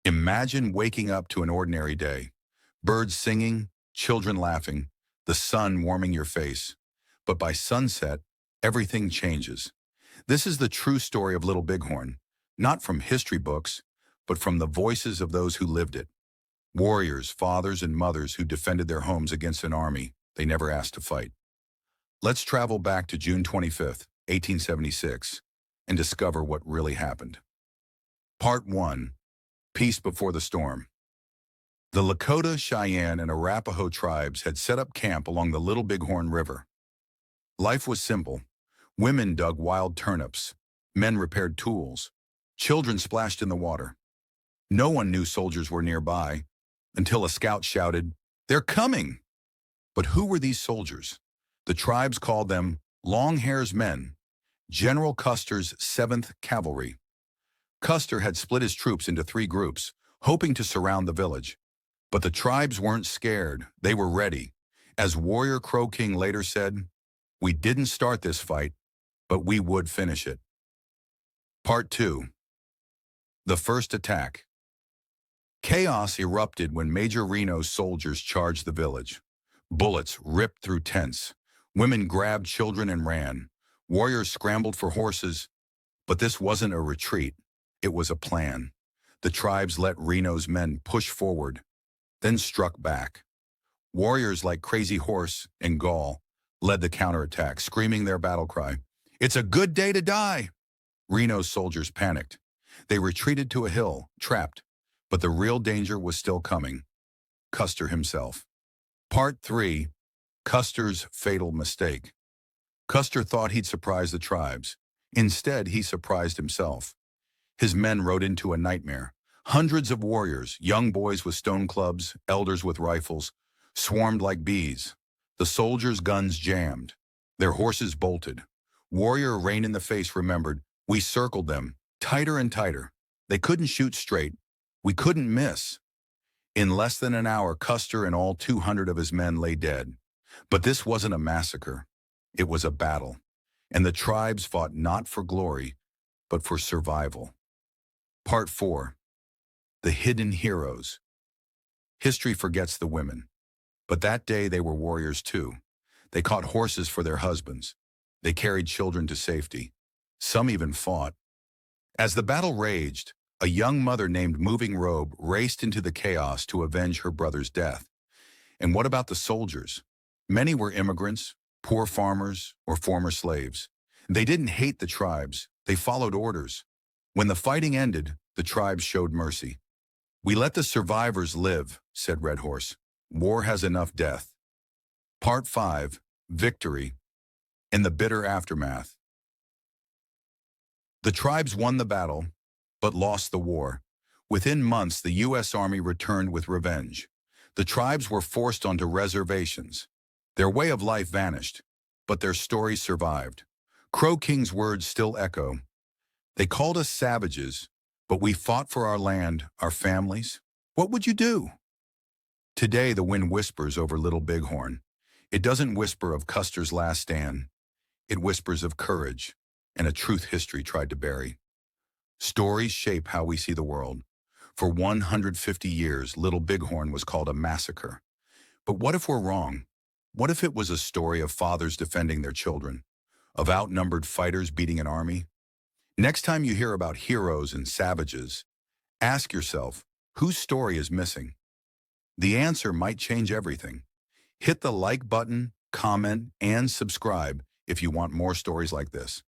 Imagine waking up to an ordinary day. Birds singing, children laughing, the sun warming your face. But by sunset, everything changes. This is the true story of Little Bighorn, not from history books, but from the voices of those who lived it. Warriors, fathers, and mothers who defended their homes against an army they never asked to fight. Let's travel back to June 25th, 1876, and discover what really happened. Part 1. Peace before the storm. The Lakota, Cheyenne, and Arapaho tribes had set up camp along the Little Bighorn River. Life was simple. Women dug wild turnips. Men repaired tools. Children splashed in the water. No one knew soldiers were nearby until a scout shouted, "They're coming!" But who were these soldiers? The tribes called them Long Hair's men, General Custer's 7th Cavalry. Custer had split his troops into 3 groups, hoping to surround the village. But the tribes weren't scared. They were ready. As warrior Crow King later said, "We didn't start this fight, but we would finish it." Part 2. The first attack. Chaos erupted when Major Reno's soldiers charged the village. Bullets ripped through tents. Women grabbed children and ran. Warriors scrambled for horses. But this wasn't a retreat. It was a plan. The tribes let Reno's men push forward, then struck back. Warriors like Crazy Horse and Gall led the counterattack, screaming their battle cry, "It's a good day to die!" Reno's soldiers panicked. They retreated to a hill, trapped, but the real danger was still coming. Custer himself. Part 3. Custer's fatal mistake. Custer thought he'd surprise the tribes. Instead, he surprised himself. His men rode into a nightmare. Hundreds of warriors, young boys with stone clubs, elders with rifles, swarmed like bees. The soldiers' guns jammed. Their horses bolted. Warrior Rain in the Face remembered, "We circled them, tighter and tighter. They couldn't shoot straight. We couldn't miss." In less than an hour, Custer and all 200 of his men lay dead. But this wasn't a massacre. It was a battle. And the tribes fought not for glory, but for survival. Part 4. The hidden heroes. History forgets the women. But that day they were warriors too. They caught horses for their husbands. They carried children to safety. Some even fought. As the battle raged, a young mother named Moving Robe raced into the chaos to avenge her brother's death. And what about the soldiers? Many were immigrants, poor farmers, or former slaves. They didn't hate the tribes. They followed orders. When the fighting ended, the tribes showed mercy. "We let the survivors live," said Red Horse. "War has enough death." Part 5. Victory. In the bitter aftermath. The tribes won the battle, but lost the war. Within months, the U.S. Army returned with revenge. The tribes were forced onto reservations. Their way of life vanished, but their story survived. Crow King's words still echo. "They called us savages, but we fought for our land, our families. What would you do?" Today, the wind whispers over Little Bighorn. It doesn't whisper of Custer's last stand. It whispers of courage and a truth history tried to bury. Stories shape how we see the world. For 150 years, Little Bighorn was called a massacre. But what if we're wrong? What if it was a story of fathers defending their children, of outnumbered fighters beating an army? Next time you hear about heroes and savages, ask yourself, whose story is missing? The answer might change everything. Hit the like button, comment, and subscribe if you want more stories like this.